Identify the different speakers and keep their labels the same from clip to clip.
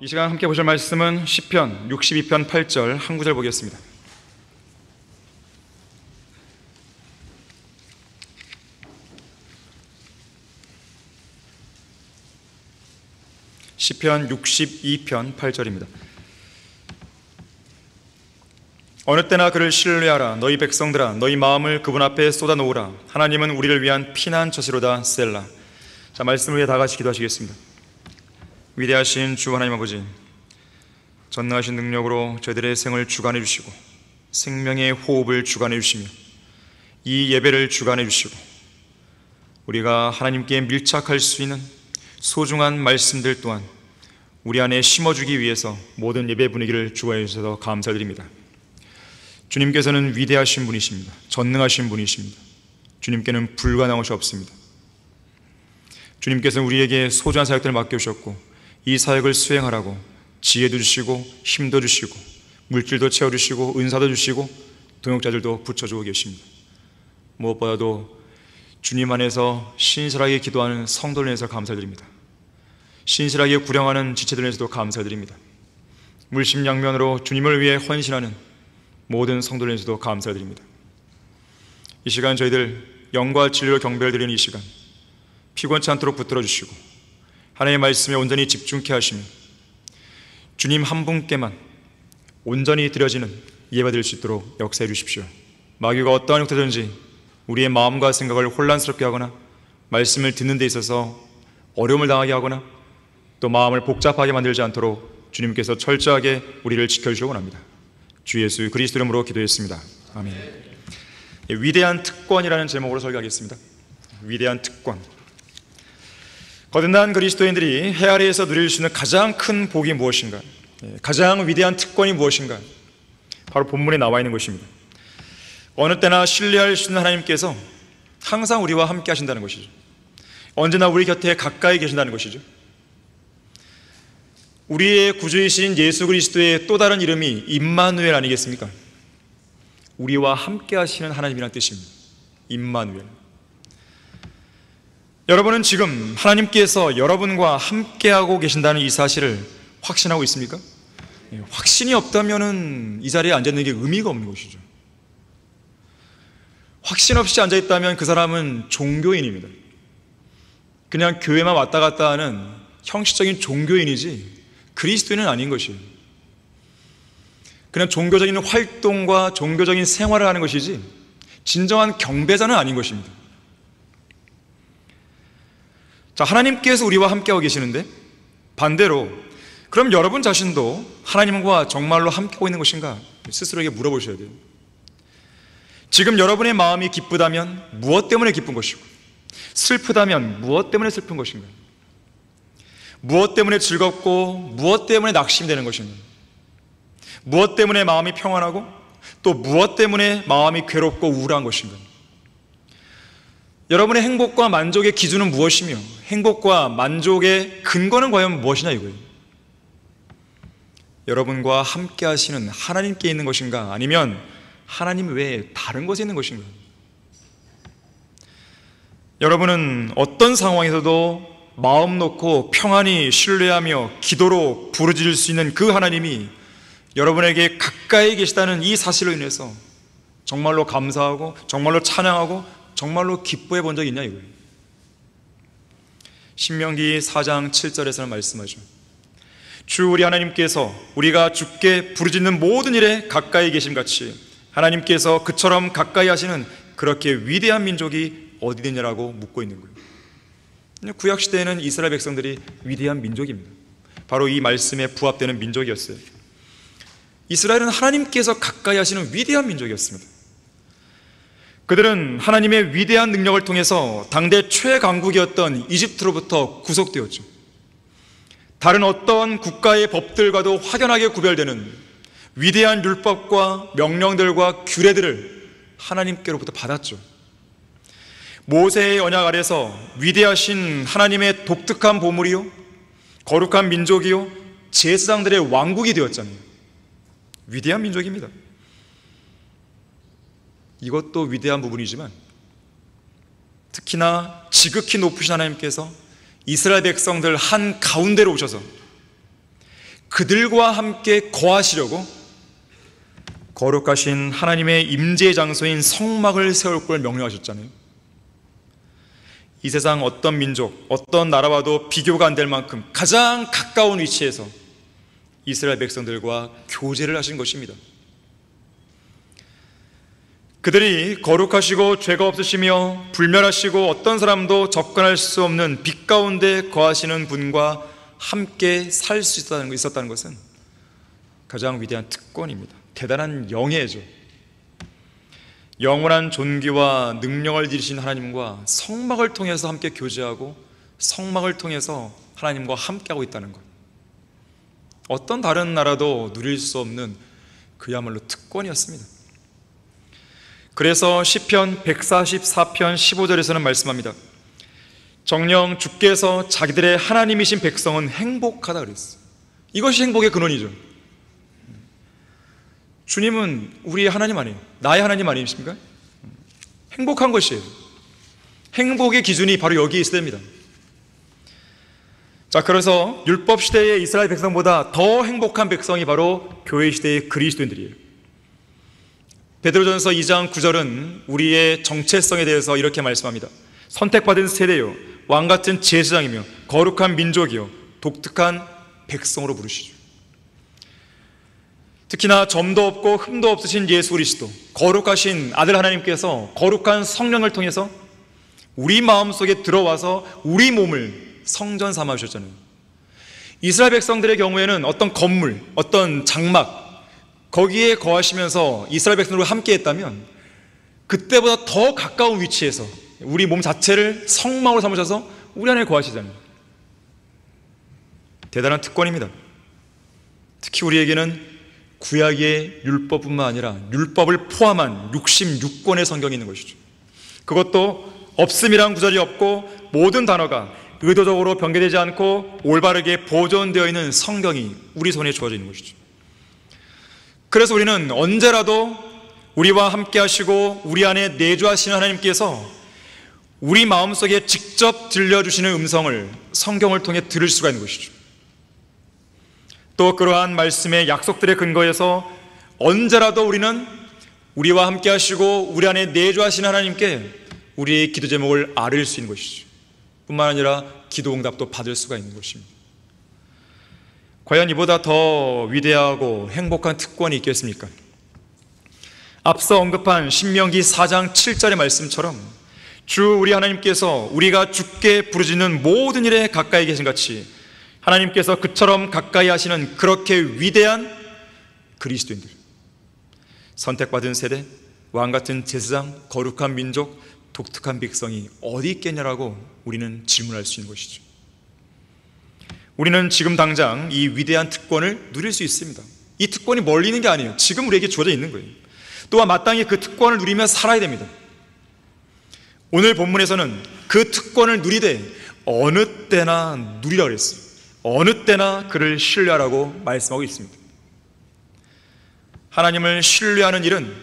Speaker 1: 이 시간 함께 보실 말씀은 시편 62편 8절 한 구절 보겠습니다. 시편 62편 8절입니다. 어느 때나 그를 신뢰하라. 너희 백성들아, 너희 마음을 그분 앞에 쏟아놓으라. 하나님은 우리를 위한 피난처시로다. 셀라. 자, 말씀을 위해 다 같이 기도하시겠습니다. 위대하신 주 하나님 아버지, 전능하신 능력으로 저희들의 생을 주관해 주시고 생명의 호흡을 주관해 주시며 이 예배를 주관해 주시고 우리가 하나님께 밀착할 수 있는 소중한 말씀들 또한 우리 안에 심어주기 위해서 모든 예배 분위기를 주관해 주셔서 감사드립니다. 주님께서는 위대하신 분이십니다. 전능하신 분이십니다. 주님께는 불가능한 것이 없습니다. 주님께서는 우리에게 소중한 사역들을 맡겨주셨고 이 사역을 수행하라고 지혜도 주시고 힘도 주시고 물질도 채워주시고 은사도 주시고 동역자들도 붙여주고 계십니다. 무엇보다도 주님 안에서 신실하게 기도하는 성도를 위해서 감사드립니다. 신실하게 구령하는 지체들을 위해서도 감사드립니다. 물심양면으로 주님을 위해 헌신하는 모든 성도를 위해서도 감사드립니다. 이 시간 저희들 영과 진리로 경배를 드리는 이 시간 피곤치 않도록 붙들어 주시고 하나님의 말씀에 온전히 집중케 하시며 주님 한 분께만 온전히 드려지는 예배 드릴 수 있도록 역사해 주십시오. 마귀가 어떠한 형태든지 우리의 마음과 생각을 혼란스럽게 하거나 말씀을 듣는 데 있어서 어려움을 당하게 하거나 또 마음을 복잡하게 만들지 않도록 주님께서 철저하게 우리를 지켜주시기 원합니다. 주 예수 그리스도 이름으로 기도했습니다. 아멘. 위대한 특권이라는 제목으로 설교하겠습니다. 위대한 특권. 거듭난 그리스도인들이 해 아래에서 누릴 수 있는 가장 큰 복이 무엇인가? 가장 위대한 특권이 무엇인가? 바로 본문에 나와 있는 것입니다. 어느 때나 신뢰할 수 있는 하나님께서 항상 우리와 함께 하신다는 것이죠. 언제나 우리 곁에 가까이 계신다는 것이죠. 우리의 구주이신 예수 그리스도의 또 다른 이름이 임마누엘 아니겠습니까? 우리와 함께 하시는 하나님이라는 뜻입니다. 임마누엘. 여러분은 지금 하나님께서 여러분과 함께하고 계신다는 이 사실을 확신하고 있습니까? 확신이 없다면 이 자리에 앉아있는 게 의미가 없는 것이죠. 확신 없이 앉아있다면 그 사람은 종교인입니다. 그냥 교회만 왔다 갔다 하는 형식적인 종교인이지 그리스도인은 아닌 것이에요. 그냥 종교적인 활동과 종교적인 생활을 하는 것이지 진정한 경배자는 아닌 것입니다. 자, 하나님께서 우리와 함께하고 계시는데 반대로 그럼 여러분 자신도 하나님과 정말로 함께하고 있는 것인가? 스스로에게 물어보셔야 돼요. 지금 여러분의 마음이 기쁘다면 무엇 때문에 기쁜 것이고 슬프다면 무엇 때문에 슬픈 것인가? 무엇 때문에 즐겁고 무엇 때문에 낙심되는 것인가? 무엇 때문에 마음이 평안하고 또 무엇 때문에 마음이 괴롭고 우울한 것인가? 여러분의 행복과 만족의 기준은 무엇이며 행복과 만족의 근거는 과연 무엇이냐 이거예요. 여러분과 함께 하시는 하나님께 있는 것인가 아니면 하나님 외에 다른 것에 있는 것인가? 여러분은 어떤 상황에서도 마음 놓고 평안히 신뢰하며 기도로 부르짖을 수 있는 그 하나님이 여러분에게 가까이 계시다는 이 사실로 인해서 정말로 감사하고 정말로 찬양하고 정말로 기뻐해 본 적이 있냐 이거예요. 신명기 4장 7절에서는 말씀하죠. 주 우리 하나님께서 우리가 주께 부르짖는 모든 일에 가까이 계심같이 하나님께서 그처럼 가까이 하시는 그렇게 위대한 민족이 어디 있느냐라고 묻고 있는 거예요. 구약시대에는 이스라엘 백성들이 위대한 민족입니다. 바로 이 말씀에 부합되는 민족이었어요. 이스라엘은 하나님께서 가까이 하시는 위대한 민족이었습니다. 그들은 하나님의 위대한 능력을 통해서 당대 최강국이었던 이집트로부터 구속되었죠. 다른 어떤 국가의 법들과도 확연하게 구별되는 위대한 율법과 명령들과 규례들을 하나님께로부터 받았죠. 모세의 언약 아래서 위대하신 하나님의 독특한 보물이요 거룩한 민족이요 제사장들의 왕국이 되었잖아요. 위대한 민족입니다. 이것도 위대한 부분이지만 특히나 지극히 높으신 하나님께서 이스라엘 백성들 한 가운데로 오셔서 그들과 함께 거하시려고 거룩하신 하나님의 임재의 장소인 성막을 세울 걸 명령하셨잖아요. 이 세상 어떤 민족, 어떤 나라와도 비교가 안 될 만큼 가장 가까운 위치에서 이스라엘 백성들과 교제를 하신 것입니다. 그들이 거룩하시고 죄가 없으시며 불멸하시고 어떤 사람도 접근할 수 없는 빛 가운데 거하시는 분과 함께 살 수 있었다는 것은 가장 위대한 특권입니다. 대단한 영예죠. 영원한 존귀와 능력을 지니신 하나님과 성막을 통해서 함께 교제하고 성막을 통해서 하나님과 함께하고 있다는 것, 어떤 다른 나라도 누릴 수 없는 그야말로 특권이었습니다. 그래서 시편 144편 15절에서는 말씀합니다. 정녕 주께서 자기들의 하나님이신 백성은 행복하다 그랬어요. 이것이 행복의 근원이죠. 주님은 우리의 하나님 아니에요? 나의 하나님 아니십니까? 행복한 것이에요. 행복의 기준이 바로 여기에 있어야 됩니다. 자, 그래서 율법 시대의 이스라엘 백성보다 더 행복한 백성이 바로 교회 시대의 그리스도인들이에요. 베드로전서 2장 9절은 우리의 정체성에 대해서 이렇게 말씀합니다. 선택받은 세대요, 왕같은 제사장이며 거룩한 민족이요, 독특한 백성으로 부르시죠. 특히나 점도 없고 흠도 없으신 예수 그리스도, 거룩하신 아들 하나님께서 거룩한 성령을 통해서 우리 마음속에 들어와서 우리 몸을 성전 삼아 주셨잖아요. 이스라엘 백성들의 경우에는 어떤 건물, 어떤 장막, 거기에 거하시면서 이스라엘 백성들과 함께 했다면 그때보다 더 가까운 위치에서 우리 몸 자체를 성막으로 삼으셔서 우리 안에 거하시잖아요. 대단한 특권입니다. 특히 우리에게는 구약의 율법뿐만 아니라 율법을 포함한 66권의 성경이 있는 것이죠. 그것도 없음이란 구절이 없고 모든 단어가 의도적으로 변개되지 않고 올바르게 보존되어 있는 성경이 우리 손에 주어져 있는 것이죠. 그래서 우리는 언제라도 우리와 함께 하시고 우리 안에 내주하시는 하나님께서 우리 마음속에 직접 들려주시는 음성을 성경을 통해 들을 수가 있는 것이죠. 또 그러한 말씀의 약속들의 근거에서 언제라도 우리는 우리와 함께 하시고 우리 안에 내주하시는 하나님께 우리의 기도 제목을 아뢰일 수 있는 것이죠. 뿐만 아니라 기도 응답도 받을 수가 있는 것입니다. 과연 이보다 더 위대하고 행복한 특권이 있겠습니까? 앞서 언급한 신명기 4장 7절의 말씀처럼 주 우리 하나님께서 우리가 주께 부르짖는 모든 일에 가까이 계신 같이 하나님께서 그처럼 가까이 하시는 그렇게 위대한 그리스도인들, 선택받은 세대, 왕같은 제사장, 거룩한 민족, 독특한 백성이 어디 있겠냐라고 우리는 질문할 수 있는 것이죠. 우리는 지금 당장 이 위대한 특권을 누릴 수 있습니다. 이 특권이 멀리 있는 게 아니에요. 지금 우리에게 주어져 있는 거예요. 또한 마땅히 그 특권을 누리며 살아야 됩니다. 오늘 본문에서는 그 특권을 누리되 어느 때나 누리라고 그랬어요. 어느 때나 그를 신뢰하라고 말씀하고 있습니다. 하나님을 신뢰하는 일은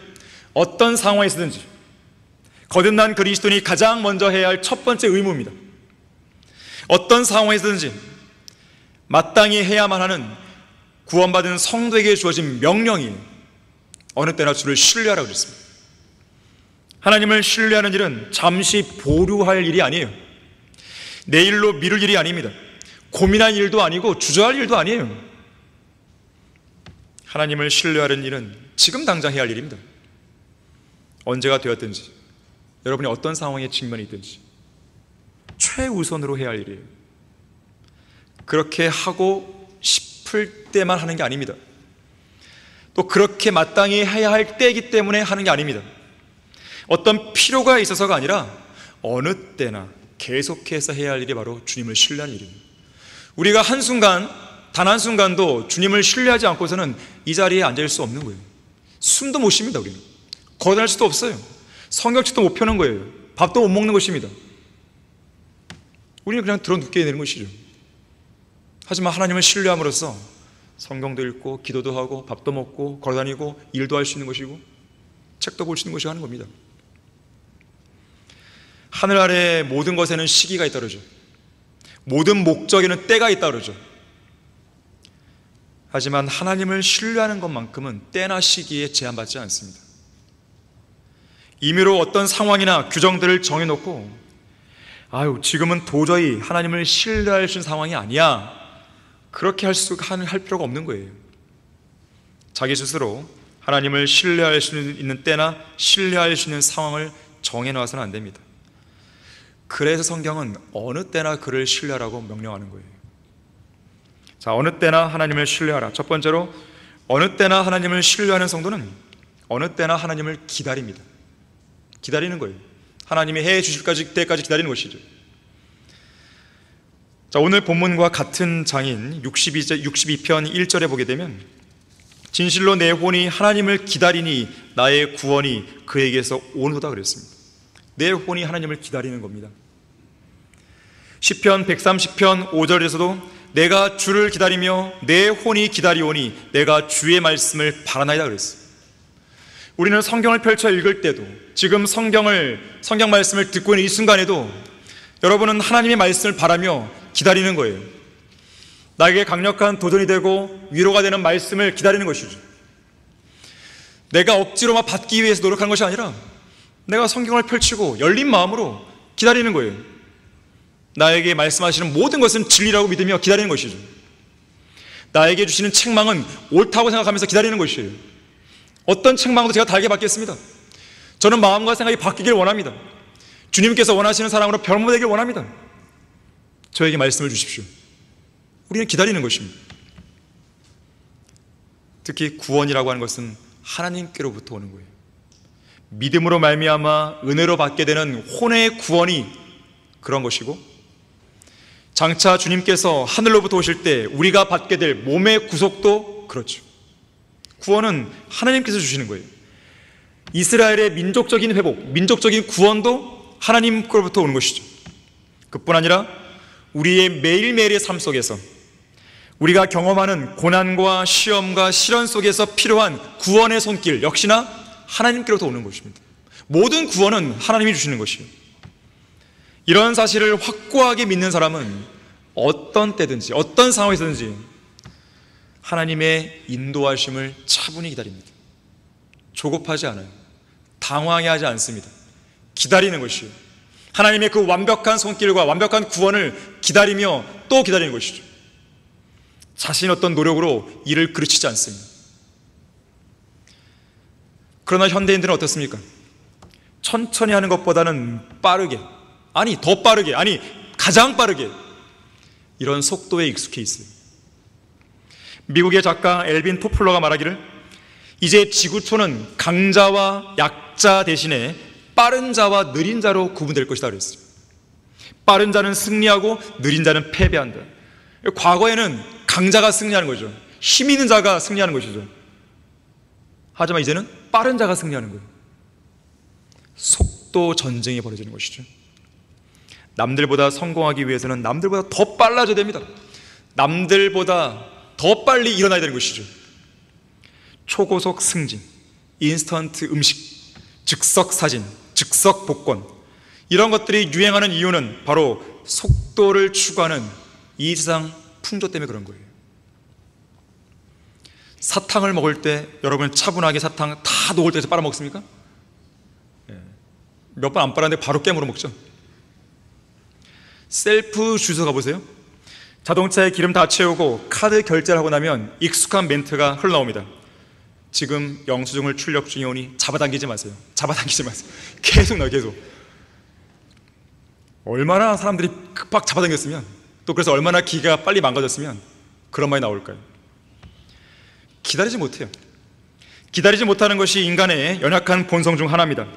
Speaker 1: 어떤 상황에 있든지 거듭난 그리스도인이 가장 먼저 해야 할 첫 번째 의무입니다. 어떤 상황에 있든지 마땅히 해야만 하는 구원받은 성도에게 주어진 명령이 어느 때나 주를 신뢰하라고 그랬습니다. 하나님을 신뢰하는 일은 잠시 보류할 일이 아니에요. 내일로 미룰 일이 아닙니다. 고민할 일도 아니고 주저할 일도 아니에요. 하나님을 신뢰하는 일은 지금 당장 해야 할 일입니다. 언제가 되었든지, 여러분이 어떤 상황에 직면이 있든지 최우선으로 해야 할 일이에요. 그렇게 하고 싶을 때만 하는 게 아닙니다. 또 그렇게 마땅히 해야 할 때이기 때문에 하는 게 아닙니다. 어떤 필요가 있어서가 아니라 어느 때나 계속해서 해야 할 일이 바로 주님을 신뢰하는 일입니다. 우리가 한순간, 단 한순간도 주님을 신뢰하지 않고서는 이 자리에 앉아있을 수 없는 거예요. 숨도 못 쉽니다. 우리는 거듭날 수도 없어요. 성경책도 못 펴는 거예요. 밥도 못 먹는 것입니다. 우리는 그냥 들어 눕게 되는 것이죠. 하지만 하나님을 신뢰함으로써 성경도 읽고 기도도 하고 밥도 먹고 걸어다니고 일도 할 수 있는 것이고 책도 볼 수 있는 것이 하는 겁니다. 하늘 아래 모든 것에는 시기가 있다 그러죠. 모든 목적에는 때가 있다 그러죠. 하지만 하나님을 신뢰하는 것만큼은 때나 시기에 제한받지 않습니다. 임의로 어떤 상황이나 규정들을 정해놓고 지금은 도저히 하나님을 신뢰할 수 있는 상황이 아니야, 그렇게 할 필요가 없는 거예요. 자기 스스로 하나님을 신뢰할 수 있는 때나 신뢰할 수 있는 상황을 정해놔서는 안 됩니다. 그래서 성경은 어느 때나 그를 신뢰하라고 명령하는 거예요. 자, 어느 때나 하나님을 신뢰하라. 첫 번째로, 어느 때나 하나님을 신뢰하는 성도는 어느 때나 하나님을 기다립니다. 기다리는 거예요. 하나님이 해 주실 때까지 기다리는 것이죠. 자, 오늘 본문과 같은 장인 62편 1절에 보게 되면, 진실로 내 혼이 하나님을 기다리니 나의 구원이 그에게서 오노다 그랬습니다. 내 혼이 하나님을 기다리는 겁니다. 시편 130편 5절에서도 내가 주를 기다리며 내 혼이 기다리오니 내가 주의 말씀을 바라나이다 그랬어요. 우리는 성경을 펼쳐 읽을 때도, 지금 성경 말씀을 듣고 있는 이 순간에도 여러분은 하나님의 말씀을 바라며 기다리는 거예요. 나에게 강력한 도전이 되고 위로가 되는 말씀을 기다리는 것이죠. 내가 억지로 받기 위해서 노력하는 것이 아니라 내가 성경을 펼치고 열린 마음으로 기다리는 거예요. 나에게 말씀하시는 모든 것은 진리라고 믿으며 기다리는 것이죠. 나에게 주시는 책망은 옳다고 생각하면서 기다리는 것이에요. 어떤 책망도 제가 달게 받겠습니다. 저는 마음과 생각이 바뀌길 원합니다. 주님께서 원하시는 사랑으로 변모되길 원합니다. 저에게 말씀을 주십시오. 우리는 기다리는 것입니다. 특히 구원이라고 하는 것은 하나님께로부터 오는 거예요. 믿음으로 말미암아 은혜로 받게 되는 혼의 구원이 그런 것이고, 장차 주님께서 하늘로부터 오실 때 우리가 받게 될 몸의 구속도 그렇죠. 구원은 하나님께서 주시는 거예요. 이스라엘의 민족적인 회복, 민족적인 구원도 하나님께로부터 오는 것이죠. 그뿐 아니라 우리의 매일매일의 삶 속에서 우리가 경험하는 고난과 시험과 시련 속에서 필요한 구원의 손길 역시나 하나님께로부터 오는 것입니다. 모든 구원은 하나님이 주시는 것이에요. 이런 사실을 확고하게 믿는 사람은 어떤 때든지 어떤 상황에서든지 하나님의 인도하심을 차분히 기다립니다. 조급하지 않아요. 당황해하지 않습니다. 기다리는 것이에요. 하나님의 그 완벽한 손길과 완벽한 구원을 기다리며 또 기다리는 것이죠. 자신의 어떤 노력으로 일을 그르치지 않습니다. 그러나 현대인들은 어떻습니까? 천천히 하는 것보다는 빠르게, 더 빠르게, 가장 빠르게, 이런 속도에 익숙해 있어요. 미국의 작가 엘빈 토플러가 말하기를, 이제 지구촌은 강자와 약자 대신에 빠른 자와 느린 자로 구분될 것이다 그랬어요. 빠른 자는 승리하고 느린 자는 패배한다. 과거에는 강자가 승리하는 거죠. 힘 있는 자가 승리하는 것이죠. 하지만 이제는 빠른 자가 승리하는 거예요. 속도 전쟁이 벌어지는 것이죠. 남들보다 성공하기 위해서는 남들보다 더 빨라져야 됩니다. 남들보다 더 빨리 일어나야 되는 것이죠. 초고속 승진, 인스턴트 음식, 즉석 사진, 즉석 복권, 이런 것들이 유행하는 이유는 바로 속도를 추구하는 이 세상 풍조 때문에 그런 거예요. 사탕을 먹을 때 여러분 차분하게 사탕 다 녹을 때에서 빨아먹습니까? 몇 번 안 빨았는데 바로 깨물어 먹죠. 셀프 주유소 가보세요. 자동차에 기름 다 채우고 카드 결제를 하고 나면 익숙한 멘트가 흘러나옵니다. 지금 영수증을 출력 중이오니 잡아당기지 마세요. 잡아당기지 마세요. 계속 나와요. 계속. 얼마나 사람들이 급박 잡아당겼으면, 또 그래서 얼마나 기가 빨리 망가졌으면 그런 말이 나올까요? 기다리지 못해요. 기다리지 못하는 것이 인간의 연약한 본성 중 하나입니다.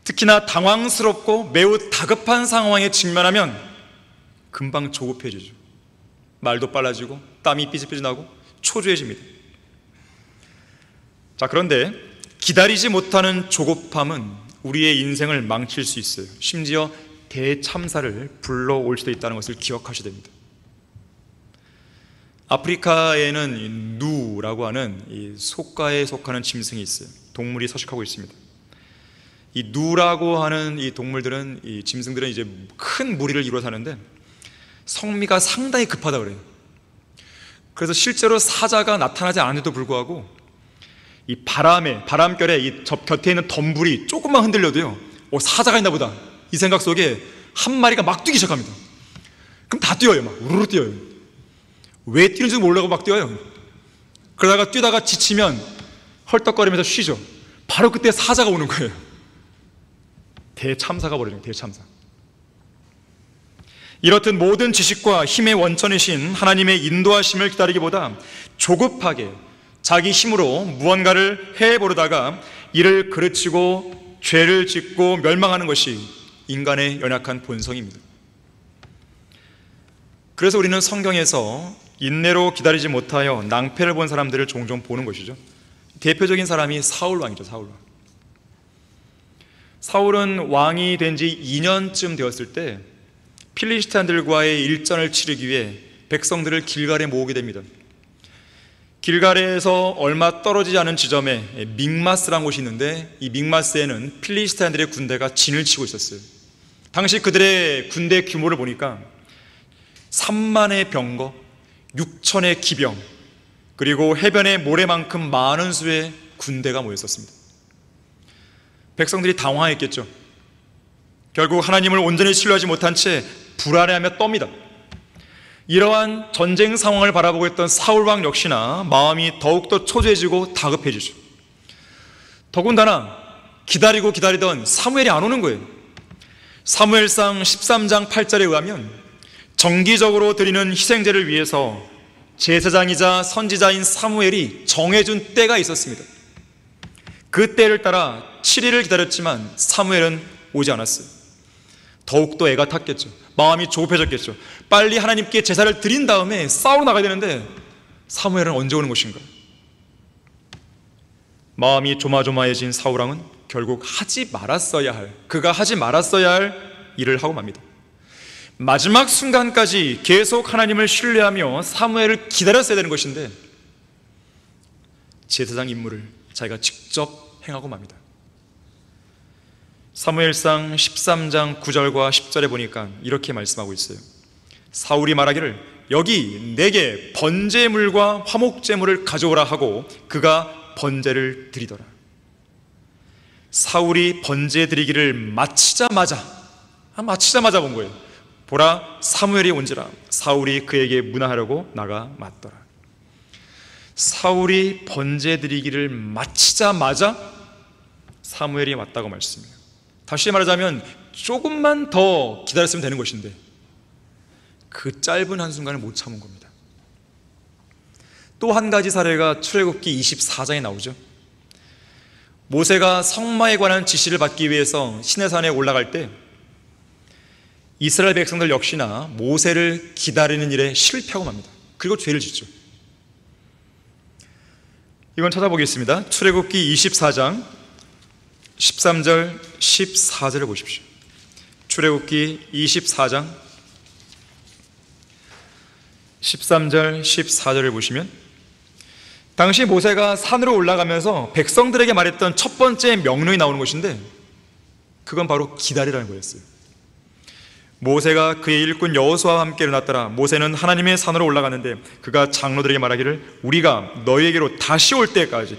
Speaker 1: 특히나 당황스럽고 매우 다급한 상황에 직면하면 금방 조급해지죠. 말도 빨라지고 땀이 삐질삐질 나고 초조해집니다. 자, 그런데 기다리지 못하는 조급함은 우리의 인생을 망칠 수 있어요. 심지어 대참사를 불러올 수도 있다는 것을 기억하셔야 됩니다. 아프리카에는 누라고 하는 이 속가에 속하는 짐승이 있어요. 동물이 서식하고 있습니다. 이 누라고 하는 이 동물들은, 이 짐승들은 이제 큰 무리를 이루어 사는데 성미가 상당히 급하다 그래요. 그래서 실제로 사자가 나타나지 않은데도 불구하고 이 바람결에 이 곁에 있는 덤불이 조금만 흔들려도요, 사자가 있나 보다, 이 생각 속에 한 마리가 막 뛰기 시작합니다. 그럼 다 뛰어요. 막 우르르 뛰어요. 왜 뛰는지 모르고 막 뛰어요. 그러다가 뛰다가 지치면 헐떡거리면서 쉬죠. 바로 그때 사자가 오는 거예요. 대참사가 벌어져요. 대참사. 이렇듯 모든 지식과 힘의 원천이신 하나님의 인도하심을 기다리기보다 조급하게 자기 힘으로 무언가를 해보려다가 이를 그르치고 죄를 짓고 멸망하는 것이 인간의 연약한 본성입니다. 그래서 우리는 성경에서 인내로 기다리지 못하여 낭패를 본 사람들을 종종 보는 것이죠. 대표적인 사람이 사울 왕이죠. 사울 왕. 사울은 왕이 된 지 2년쯤 되었을 때 필리스티안들과의 일전을 치르기 위해 백성들을 길갈에 모으게 됩니다. 길갈에서 얼마 떨어지지 않은 지점에 믹마스라는 곳이 있는데, 이 믹마스에는 필리스티안들의 군대가 진을 치고 있었어요. 당시 그들의 군대 규모를 보니까 3만의 병거, 6천의 기병, 그리고 해변의 모래만큼 많은 수의 군대가 모였었습니다. 백성들이 당황했겠죠. 결국 하나님을 온전히 신뢰하지 못한 채 불안해하며 떱니다. 이러한 전쟁 상황을 바라보고 있던 사울왕 역시나 마음이 더욱더 초조해지고 다급해지죠. 더군다나 기다리고 기다리던 사무엘이 안 오는 거예요. 사무엘상 13장 8절에 의하면 정기적으로 드리는 희생제를 위해서 제사장이자 선지자인 사무엘이 정해준 때가 있었습니다. 그 때를 따라 7일을 기다렸지만 사무엘은 오지 않았어요. 더욱더 애가 탔겠죠. 마음이 조급해졌겠죠. 빨리 하나님께 제사를 드린 다음에 싸우러 나가야 되는데 사무엘은 언제 오는 것인가? 마음이 조마조마해진 사울왕은 결국 그가 하지 말았어야 할 일을 하고 맙니다. 마지막 순간까지 계속 하나님을 신뢰하며 사무엘을 기다렸어야 되는 것인데 제사장 임무를 자기가 직접 행하고 맙니다. 사무엘상 13장 9절과 10절에 보니까 이렇게 말씀하고 있어요. 사울이 말하기를 여기 내게 번제물과 화목제물을 가져오라 하고 그가 번제를 드리더라. 사울이 번제 드리기를 마치자마자 본 거예요. 보라, 사무엘이 온지라. 사울이 그에게 문화하려고 나가 맞더라. 사울이 번제 드리기를 마치자마자 사무엘이 왔다고 말씀해요. 다시 말하자면 조금만 더 기다렸으면 되는 것인데 그 짧은 한순간을 못 참은 겁니다. 또 한 가지 사례가 출애굽기 24장에 나오죠. 모세가 성마에 관한 지시를 받기 위해서 시내산에 올라갈 때 이스라엘 백성들 역시나 모세를 기다리는 일에 실패하고 맙니다. 그리고 죄를 짓죠. 이건 찾아보겠습니다. 출애굽기 24장 13절 14절을 보십시오. 출애굽기 24장 13절 14절을 보시면 당시 모세가 산으로 올라가면서 백성들에게 말했던 첫 번째 명령이 나오는 것인데 그건 바로 기다리라는 거였어요. 모세가 그의 일꾼 여호수아와 함께 일어났더라. 모세는 하나님의 산으로 올라갔는데 그가 장로들에게 말하기를 우리가 너희에게로 다시 올 때까지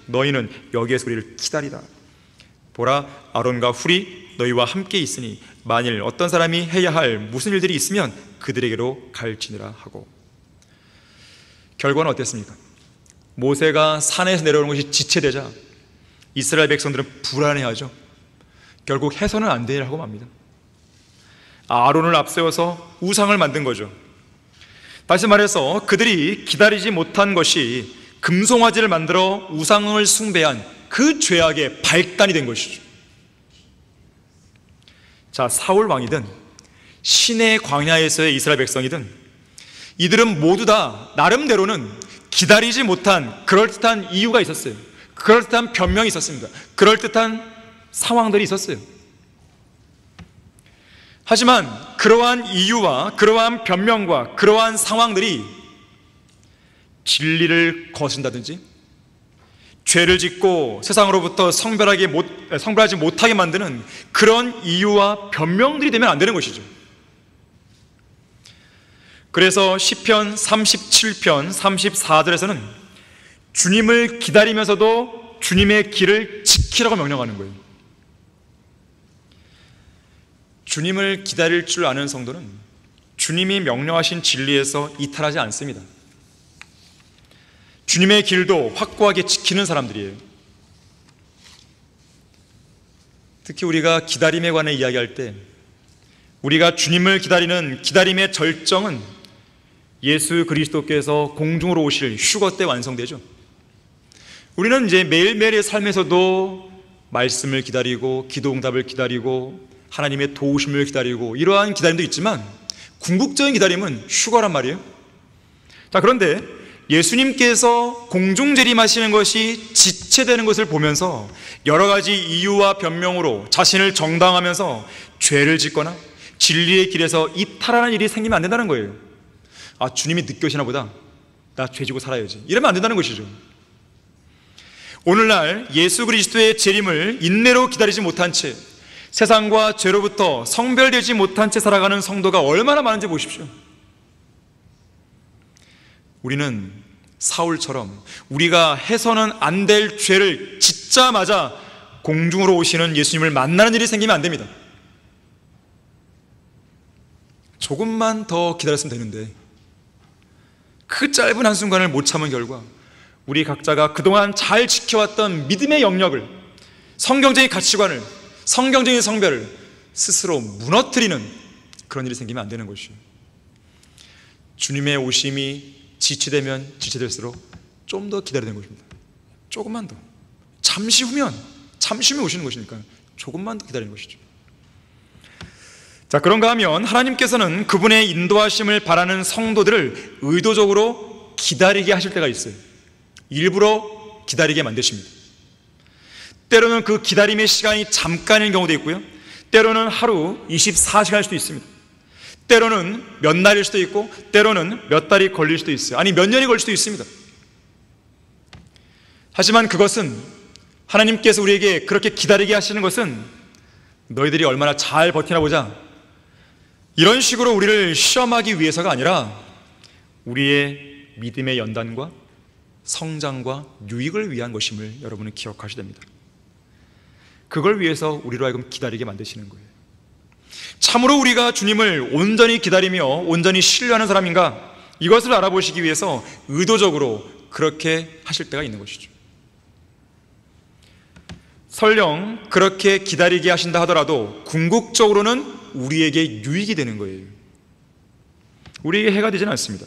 Speaker 1: 너희는 여기에서 우리를 기다리라. 보라, 아론과 훌이 너희와 함께 있으니 만일 어떤 사람이 해야 할 무슨 일들이 있으면 그들에게로 갈지니라 하고. 결과는 어땠습니까? 모세가 산에서 내려오는 것이 지체되자 이스라엘 백성들은 불안해하죠. 결국 해서는 안 되라고 맙니다. 아론을 앞세워서 우상을 만든 거죠. 다시 말해서 그들이 기다리지 못한 것이 금송아지를 만들어 우상을 숭배한 그 죄악의 발단이 된 것이죠. 자, 사울 왕이든 시내 광야에서의 이스라엘 백성이든 이들은 모두 다 나름대로는 기다리지 못한 그럴듯한 이유가 있었어요. 그럴듯한 변명이 있었습니다. 그럴듯한 상황들이 있었어요. 하지만 그러한 이유와 그러한 변명과 그러한 상황들이 진리를 거신다든지 죄를 짓고 세상으로부터 성별하지 못하게 만드는 그런 이유와 변명들이 되면 안 되는 것이죠. 그래서 시편 37편 34절에서는 주님을 기다리면서도 주님의 길을 지키라고 명령하는 거예요. 주님을 기다릴 줄 아는 성도는 주님이 명령하신 진리에서 이탈하지 않습니다. 주님의 길도 확고하게 지키는 사람들이에요. 특히 우리가 기다림에 관해 이야기할 때 우리가 주님을 기다리는 기다림의 절정은 예수 그리스도께서 공중으로 오실 휴거 때 완성되죠. 우리는 이제 매일매일의 삶에서도 말씀을 기다리고 기도 응답을 기다리고 하나님의 도우심을 기다리고 이러한 기다림도 있지만 궁극적인 기다림은 휴거란 말이에요. 자, 그런데 예수님께서 공중 재림하시는 것이 지체되는 것을 보면서 여러 가지 이유와 변명으로 자신을 정당하면서 죄를 짓거나 진리의 길에서 이탈하는 일이 생기면 안 된다는 거예요. 아, 주님이 늦게 오시나 보다, 나 죄 지고 살아야지, 이러면 안 된다는 것이죠. 오늘날 예수 그리스도의 재림을 인내로 기다리지 못한 채 세상과 죄로부터 성별되지 못한 채 살아가는 성도가 얼마나 많은지 보십시오. 우리는 사울처럼 우리가 해서는 안 될 죄를 짓자마자 공중으로 오시는 예수님을 만나는 일이 생기면 안 됩니다. 조금만 더 기다렸으면 되는데 그 짧은 한순간을 못 참은 결과 우리 각자가 그동안 잘 지켜왔던 믿음의 영역을, 성경적인 가치관을, 성경적인 성별을 스스로 무너뜨리는 그런 일이 생기면 안 되는 것이에요. 주님의 오심이 지체되면 지체될수록 좀 더 기다려야 되는 것입니다. 조금만 더, 잠시 후면 오시는 것이니까 조금만 더 기다리는 것이죠. 자, 그런가 하면 하나님께서는 그분의 인도하심을 바라는 성도들을 의도적으로 기다리게 하실 때가 있어요. 일부러 기다리게 만드십니다. 때로는 그 기다림의 시간이 잠깐인 경우도 있고요, 때로는 하루 24시간일 수도 있습니다. 때로는 몇 날일 수도 있고 때로는 몇 달이 걸릴 수도 있어요. 아니, 몇 년이 걸릴 수도 있습니다. 하지만 그것은, 하나님께서 우리에게 그렇게 기다리게 하시는 것은 너희들이 얼마나 잘 버티나 보자, 이런 식으로 우리를 시험하기 위해서가 아니라 우리의 믿음의 연단과 성장과 유익을 위한 것임을 여러분은 기억하셔야 됩니다. 그걸 위해서 우리로 하여금 기다리게 만드시는 거예요. 참으로 우리가 주님을 온전히 기다리며 온전히 신뢰하는 사람인가, 이것을 알아보시기 위해서 의도적으로 그렇게 하실 때가 있는 것이죠. 설령 그렇게 기다리게 하신다 하더라도 궁극적으로는 우리에게 유익이 되는 거예요. 우리에게 해가 되지는 않습니다.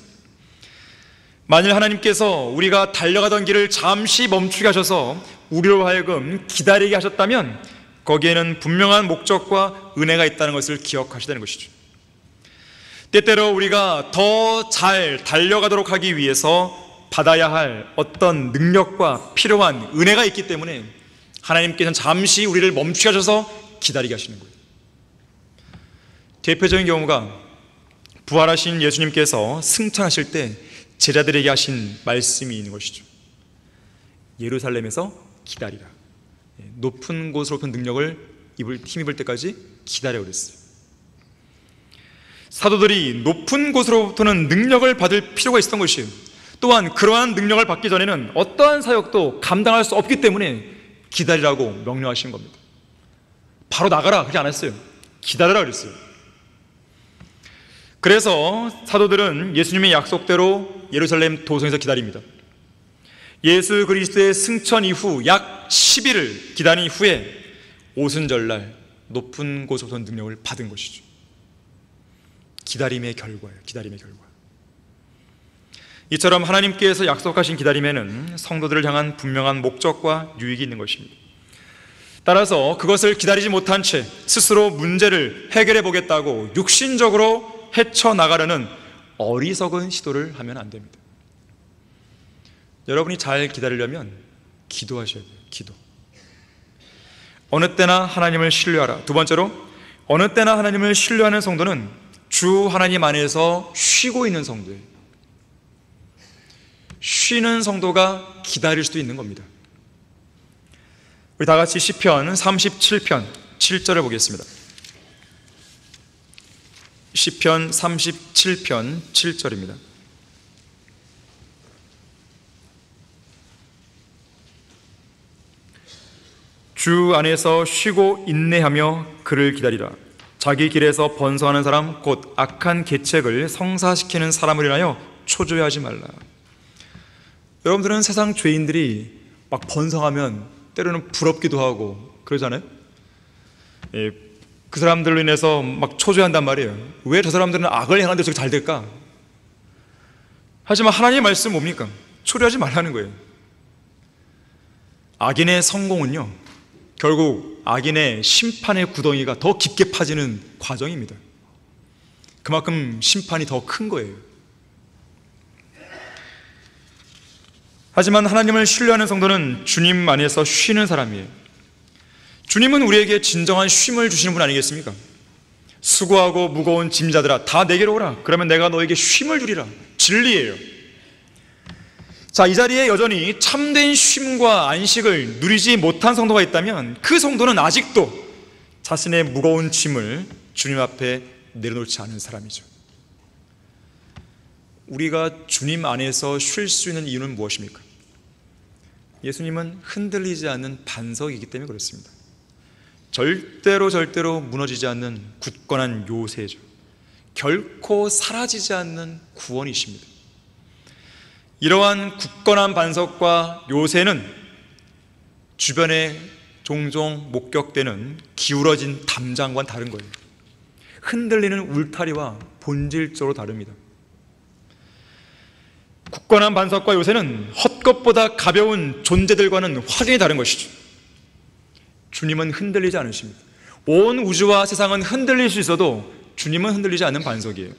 Speaker 1: 만일 하나님께서 우리가 달려가던 길을 잠시 멈추게 하셔서 우리로 하여금 기다리게 하셨다면 거기에는 분명한 목적과 은혜가 있다는 것을 기억하셔야 되는 것이죠. 때때로 우리가 더 잘 달려가도록 하기 위해서 받아야 할 어떤 능력과 필요한 은혜가 있기 때문에 하나님께서는 잠시 우리를 멈추게 하셔서 기다리게 하시는 거예요. 대표적인 경우가 부활하신 예수님께서 승천하실 때 제자들에게 하신 말씀이 있는 것이죠. 예루살렘에서 기다리라. 높은 곳으로부터 능력을 힘입을 때까지 기다려 그랬어요. 사도들이 높은 곳으로부터는 능력을 받을 필요가 있었던 것이에요. 또한 그러한 능력을 받기 전에는 어떠한 사역도 감당할 수 없기 때문에 기다리라고 명령하신 겁니다. 바로 나가라 그렇게 안 했어요. 기다려라 그랬어요. 그래서 사도들은 예수님의 약속대로 예루살렘 도성에서 기다립니다. 예수 그리스도의 승천 이후 약 10일을 기다린 후에 오순절날 높은 곳으로부터 능력을 받은 것이죠. 기다림의 결과예요. 기다림의 결과. 이처럼 하나님께서 약속하신 기다림에는 성도들을 향한 분명한 목적과 유익이 있는 것입니다. 따라서 그것을 기다리지 못한 채 스스로 문제를 해결해 보겠다고 육신적으로 헤쳐나가려는 어리석은 시도를 하면 안 됩니다. 여러분이 잘 기다리려면 기도하셔야 돼요. 기도. 어느 때나 하나님을 신뢰하라. 두 번째로, 어느 때나 하나님을 신뢰하는 성도는 주 하나님 안에서 쉬고 있는 성도예요. 쉬는 성도가 기다릴 수도 있는 겁니다. 우리 다 같이 시편 37편 7절을 보겠습니다. 시편 37편 7절입니다. 주 안에서 쉬고 인내하며 그를 기다리라. 자기 길에서 번성하는 사람 곧 악한 계책을 성사시키는 사람을 인하여 초조해하지 말라. 여러분들은 세상 죄인들이 막 번성하면 때로는 부럽기도 하고 그러잖아요. 그 사람들로 인해서 막 초조해한단 말이에요. 왜 저 사람들은 악을 행하는데 저게 잘 될까? 하지만 하나님의 말씀은 뭡니까? 초조하지 말라는 거예요. 악인의 성공은요, 결국 악인의 심판의 구덩이가 더 깊게 파지는 과정입니다. 그만큼 심판이 더 큰 거예요. 하지만 하나님을 신뢰하는 성도는 주님 안에서 쉬는 사람이에요. 주님은 우리에게 진정한 쉼을 주시는 분 아니겠습니까? 수고하고 무거운 짐자들아 다 내게로 오라. 그러면 내가 너에게 쉼을 주리라. 진리예요. 자, 이 자리에 여전히 참된 쉼과 안식을 누리지 못한 성도가 있다면 그 성도는 아직도 자신의 무거운 짐을 주님 앞에 내려놓지 않은 사람이죠. 우리가 주님 안에서 쉴 수 있는 이유는 무엇입니까? 예수님은 흔들리지 않는 반석이기 때문에 그렇습니다. 절대로 무너지지 않는 굳건한 요새죠. 결코 사라지지 않는 구원이십니다. 이러한 굳건한 반석과 요새는 주변에 종종 목격되는 기울어진 담장과는 다른 거예요. 흔들리는 울타리와 본질적으로 다릅니다. 굳건한 반석과 요새는 헛것보다 가벼운 존재들과는 확연히 다른 것이죠. 주님은 흔들리지 않으십니다. 온 우주와 세상은 흔들릴 수 있어도 주님은 흔들리지 않는 반석이에요.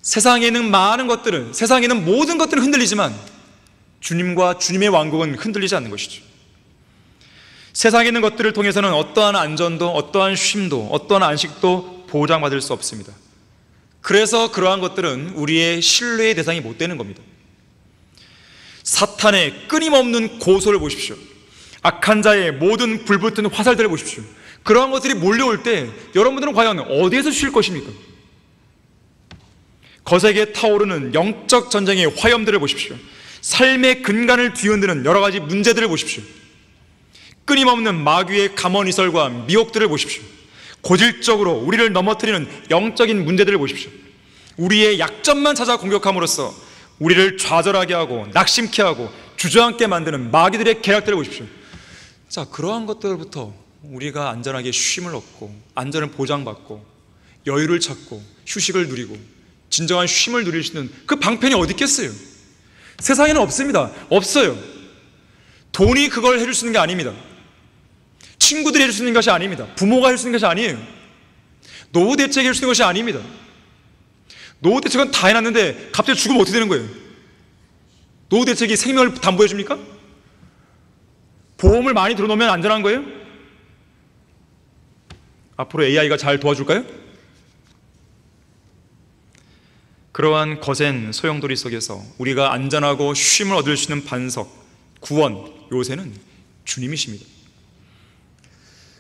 Speaker 1: 세상에 있는 많은 것들은, 세상에 있는 모든 것들은 흔들리지만 주님과 주님의 왕국은 흔들리지 않는 것이죠. 세상에 있는 것들을 통해서는 어떠한 안전도, 어떠한 쉼도, 어떠한 안식도 보장받을 수 없습니다. 그래서 그러한 것들은 우리의 신뢰의 대상이 못 되는 겁니다. 사탄의 끊임없는 고소를 보십시오. 악한 자의 모든 불붙은 화살들을 보십시오. 그러한 것들이 몰려올 때 여러분들은 과연 어디에서 쉴 것입니까? 거세게 타오르는 영적 전쟁의 화염들을 보십시오. 삶의 근간을 뒤흔드는 여러 가지 문제들을 보십시오. 끊임없는 마귀의 감언이설과 미혹들을 보십시오. 고질적으로 우리를 넘어뜨리는 영적인 문제들을 보십시오. 우리의 약점만 찾아 공격함으로써 우리를 좌절하게 하고 낙심케 하고 주저앉게 만드는 마귀들의 계략들을 보십시오. 자, 그러한 것들부터 우리가 안전하게 쉼을 얻고 안전을 보장받고 여유를 찾고 휴식을 누리고 진정한 쉼을 누릴 수 있는 그 방편이 어디 있겠어요? 세상에는 없습니다. 없어요. 돈이 그걸 해줄 수 있는 게 아닙니다. 친구들이 해줄 수 있는 것이 아닙니다. 부모가 해줄 수 있는 것이 아니에요. 노후 대책이 해줄 수 있는 것이 아닙니다. 노후 대책은 다 해놨는데 갑자기 죽으면 어떻게 되는 거예요? 노후 대책이 생명을 담보해 줍니까? 보험을 많이 들어놓으면 안전한 거예요? 앞으로 AI가 잘 도와줄까요? 그러한 거센 소용돌이 속에서 우리가 안전하고 쉼을 얻을 수 있는 반석, 구원, 요새는 주님이십니다.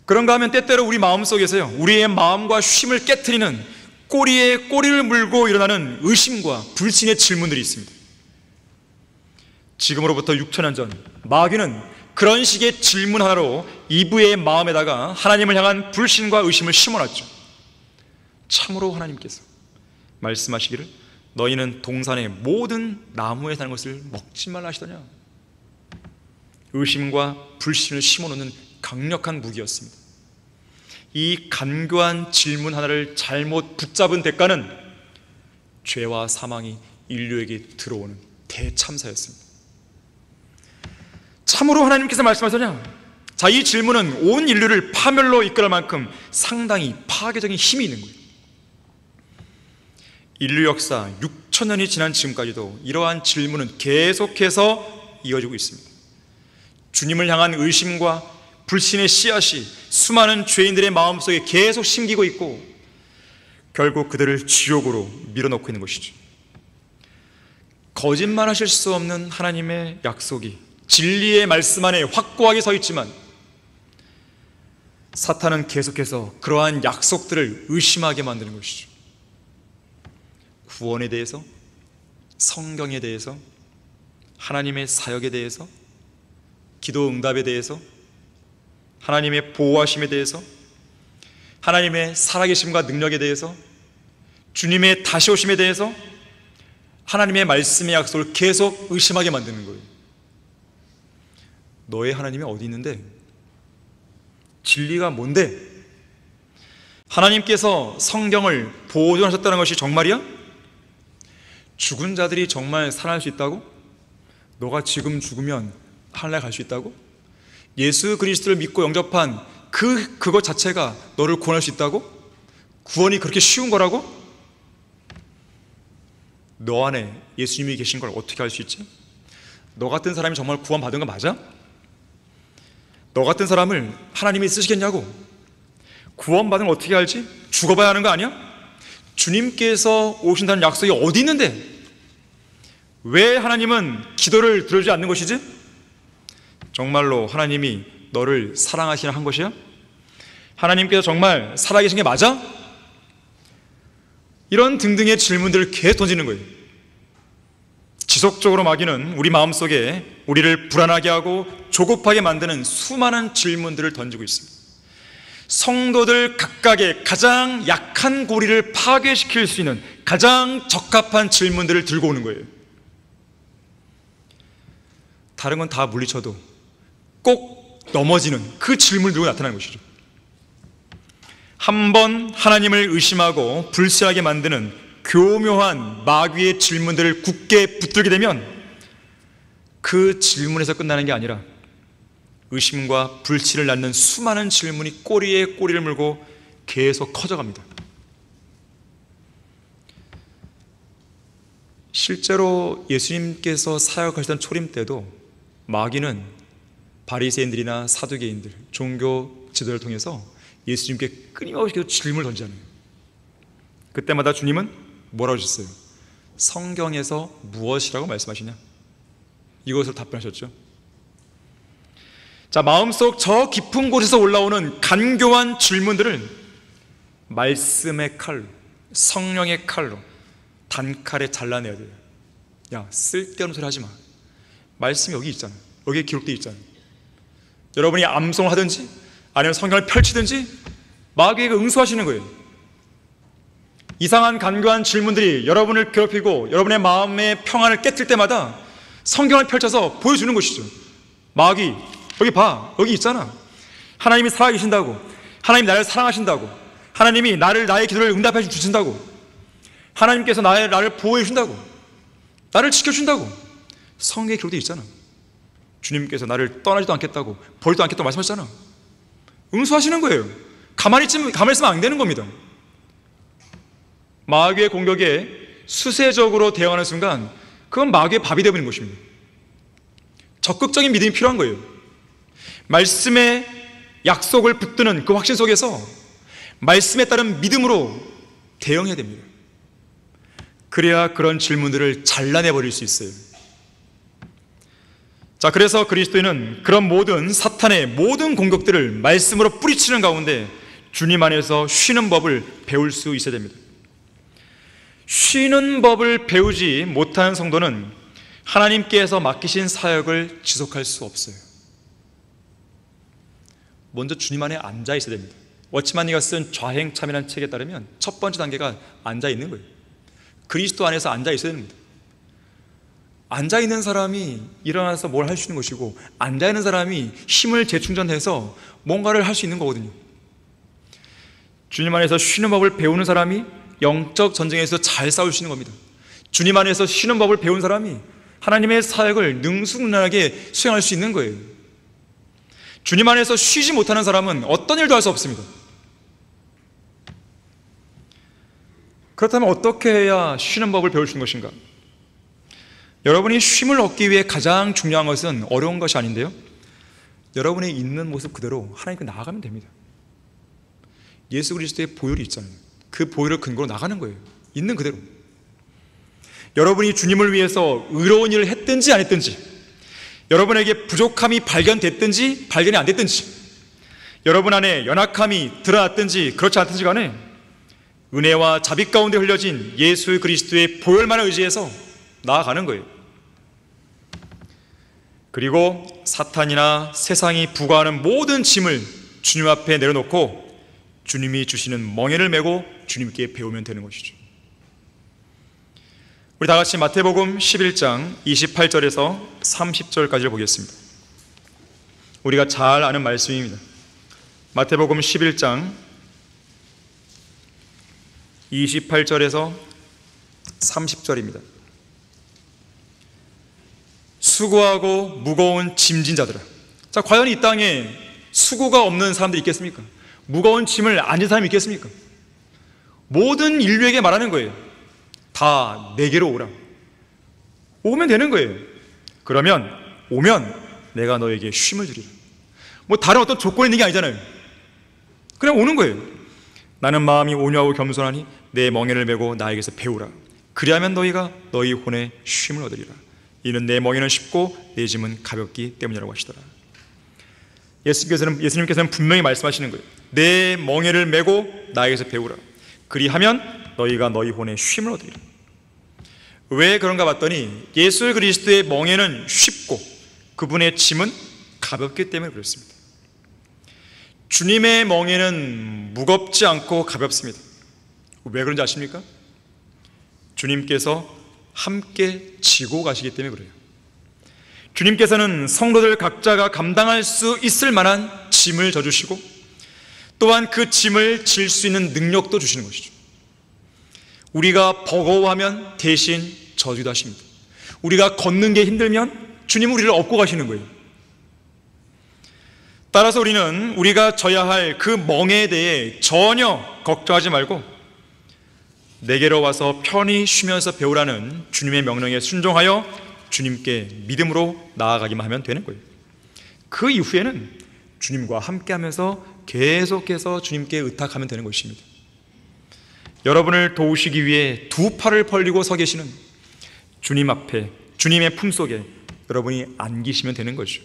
Speaker 1: 그런가 하면 때때로 우리 마음속에서요, 우리의 마음과 쉼을 깨트리는 꼬리에 꼬리를 물고 일어나는 의심과 불신의 질문들이 있습니다. 지금으로부터 6,000년 전 마귀는 그런 식의 질문 하나로 이브의 마음에다가 하나님을 향한 불신과 의심을 심어놨죠. 참으로 하나님께서 말씀하시기를 너희는 동산의 모든 나무에 사는 것을 먹지 말라 하시더냐. 의심과 불신을 심어놓는 강력한 무기였습니다. 이 간교한 질문 하나를 잘못 붙잡은 대가는 죄와 사망이 인류에게 들어오는 대참사였습니다. 참으로 하나님께서 말씀하시더냐. 자, 이 질문은 온 인류를 파멸로 이끌어갈 만큼 상당히 파괴적인 힘이 있는 거예요. 인류 역사 6,000년이 지난 지금까지도 이러한 질문은 계속해서 이어지고 있습니다. 주님을 향한 의심과 불신의 씨앗이 수많은 죄인들의 마음속에 계속 심기고 있고 결국 그들을 지옥으로 밀어넣고 있는 것이죠. 거짓말하실 수 없는 하나님의 약속이 진리의 말씀 안에 확고하게 서 있지만 사탄은 계속해서 그러한 약속들을 의심하게 만드는 것이죠. 구원에 대해서, 성경에 대해서, 하나님의 사역에 대해서, 기도 응답에 대해서, 하나님의 보호하심에 대해서, 하나님의 살아계심과 능력에 대해서, 주님의 다시 오심에 대해서, 하나님의 말씀의 약속을 계속 의심하게 만드는 거예요. 너의 하나님이 어디 있는데? 진리가 뭔데? 하나님께서 성경을 보존하셨다는 것이 정말이야? 죽은 자들이 정말 살아날 수 있다고? 너가 지금 죽으면 하늘나라에 갈 수 있다고? 예수 그리스도를 믿고 영접한 그것 자체가 너를 구원할 수 있다고? 구원이 그렇게 쉬운 거라고? 너 안에 예수님이 계신 걸 어떻게 알 수 있지? 너 같은 사람이 정말 구원받은 거 맞아? 너 같은 사람을 하나님이 쓰시겠냐고? 구원받은 걸 어떻게 알지? 죽어봐야 하는 거 아니야? 주님께서 오신다는 약속이 어디 있는데 왜 하나님은 기도를 들어주지 않는 것이지? 정말로 하나님이 너를 사랑하시나 한 것이야? 하나님께서 정말 살아계신 게 맞아? 이런 등등의 질문들을 계속 던지는 거예요. 지속적으로 마귀는 우리 마음속에 우리를 불안하게 하고 조급하게 만드는 수많은 질문들을 던지고 있습니다. 성도들 각각의 가장 약한 고리를 파괴시킬 수 있는 가장 적합한 질문들을 들고 오는 거예요. 다른 건 다 물리쳐도 꼭 넘어지는 그 질문을 들고 나타나는 것이죠. 한번 하나님을 의심하고 불신하게 만드는 교묘한 마귀의 질문들을 굳게 붙들게 되면 그 질문에서 끝나는 게 아니라 의심과 불신을 낳는 수많은 질문이 꼬리에 꼬리를 물고 계속 커져갑니다. 실제로 예수님께서 사역하시던 초림 때도 마귀는 바리새인들이나 사두개인들, 종교 지도를 통해서 예수님께 끊임없이 계속 질문을 던지잖아요. 그때마다 주님은 뭐라고 하셨어요? 성경에서 무엇이라고 말씀하시냐? 이것을 답변하셨죠. 자, 마음속 저 깊은 곳에서 올라오는 간교한 질문들을 말씀의 칼로, 성령의 칼로 단칼에 잘라내야 돼요. 야, 쓸데없는 소리 하지 마. 말씀이 여기 있잖아. 여기에 기록되어 있잖아. 여러분이 암송을 하든지 아니면 성경을 펼치든지 마귀에게 응수하시는 거예요. 이상한 간교한 질문들이 여러분을 괴롭히고 여러분의 마음의 평안을 깨뜨릴 때마다 성경을 펼쳐서 보여주는 것이죠. 마귀, 여기 봐, 여기 있잖아. 하나님이 살아계신다고, 하나님이 나를 사랑하신다고, 하나님이 나의 기도를 응답해 주신다고, 하나님께서 나를 보호해 준다고, 나를 지켜준다고 성경에 기록되어 있잖아. 주님께서 나를 떠나지도 않겠다고, 버리지도 않겠다고 말씀하셨잖아. 응수하시는 거예요. 가만히 있으면 안 되는 겁니다. 마귀의 공격에 수세적으로 대응하는 순간 그건 마귀의 밥이 되어버리는 것입니다. 적극적인 믿음이 필요한 거예요. 말씀의 약속을 붙드는 그 확신 속에서 말씀에 따른 믿음으로 대응해야 됩니다. 그래야 그런 질문들을 잘라내버릴 수 있어요. 자, 그래서 그리스도인은 그런 모든 사탄의 모든 공격들을 말씀으로 뿌리치는 가운데 주님 안에서 쉬는 법을 배울 수 있어야 됩니다. 쉬는 법을 배우지 못하는 성도는 하나님께서 맡기신 사역을 지속할 수 없어요. 먼저 주님 안에 앉아 있어야 됩니다. 워치만니가 쓴 좌행참이라는 책에 따르면 첫 번째 단계가 앉아 있는 거예요. 그리스도 안에서 앉아 있어야 됩니다. 앉아 있는 사람이 일어나서 뭘 할 수 있는 것이고, 앉아 있는 사람이 힘을 재충전해서 뭔가를 할 수 있는 거거든요. 주님 안에서 쉬는 법을 배우는 사람이 영적 전쟁에서 잘 싸울 수 있는 겁니다. 주님 안에서 쉬는 법을 배운 사람이 하나님의 사역을 능수능란하게 수행할 수 있는 거예요. 주님 안에서 쉬지 못하는 사람은 어떤 일도 할 수 없습니다. 그렇다면 어떻게 해야 쉬는 법을 배울 수 있는 것인가? 여러분이 쉼을 얻기 위해 가장 중요한 것은 어려운 것이 아닌데요, 여러분의 있는 모습 그대로 하나님께 나아가면 됩니다. 예수 그리스도의 보혈이 있잖아요. 그 보혈을 근거로 나가는 거예요. 있는 그대로. 여러분이 주님을 위해서 의로운 일을 했든지 안 했든지, 여러분에게 부족함이 발견됐든지 발견이 안 됐든지, 여러분 안에 연약함이 드러났든지 그렇지 않든지 간에 은혜와 자비 가운데 흘려진 예수 그리스도의 보혈만을 의지해서 나아가는 거예요. 그리고 사탄이나 세상이 부과하는 모든 짐을 주님 앞에 내려놓고 주님이 주시는 멍에를 메고 주님께 배우면 되는 것이죠. 우리 다 같이 마태복음 11장 28절에서 30절까지를 보겠습니다. 우리가 잘 아는 말씀입니다. 마태복음 11장 28절에서 30절입니다. 수고하고 무거운 짐진 자들아. 자, 과연 이 땅에 수고가 없는 사람들이 있겠습니까? 무거운 짐을 안 진 사람이 있겠습니까? 모든 인류에게 말하는 거예요. 다 내게로 오라. 오면 되는 거예요. 그러면 오면 내가 너에게 쉼을 주리라. 뭐 다른 어떤 조건이 있는 게 아니잖아요. 그냥 오는 거예요. 나는 마음이 온유하고 겸손하니 내 멍에를 메고 나에게서 배우라. 그리하면 너희가 너희 혼에 쉼을 얻으리라. 이는 내 멍에는 쉽고 내 짐은 가볍기 때문이라고 하시더라. 예수님께서는 분명히 말씀하시는 거예요. 내 멍에를 메고 나에게서 배우라. 그리하면 너희가 너희 혼에 쉼을 얻으리라. 왜 그런가 봤더니 예수 그리스도의 멍에는 쉽고 그분의 짐은 가볍기 때문에 그렇습니다. 주님의 멍에는 무겁지 않고 가볍습니다. 왜 그런지 아십니까? 주님께서 함께 지고 가시기 때문에 그래요. 주님께서는 성도들 각자가 감당할 수 있을 만한 짐을 져주시고 또한 그 짐을 질 수 있는 능력도 주시는 것이죠. 우리가 버거워하면 대신 져주기도 하십니다. 우리가 걷는 게 힘들면 주님은 우리를 업고 가시는 거예요. 따라서 우리는 우리가 져야 할 그 멍에 대해 전혀 걱정하지 말고 내게로 와서 편히 쉬면서 배우라는 주님의 명령에 순종하여 주님께 믿음으로 나아가기만 하면 되는 거예요. 그 이후에는 주님과 함께하면서 계속해서 주님께 의탁하면 되는 것입니다. 여러분을 도우시기 위해 두 팔을 벌리고 서 계시는 주님 앞에, 주님의 품속에 여러분이 안기시면 되는 거죠.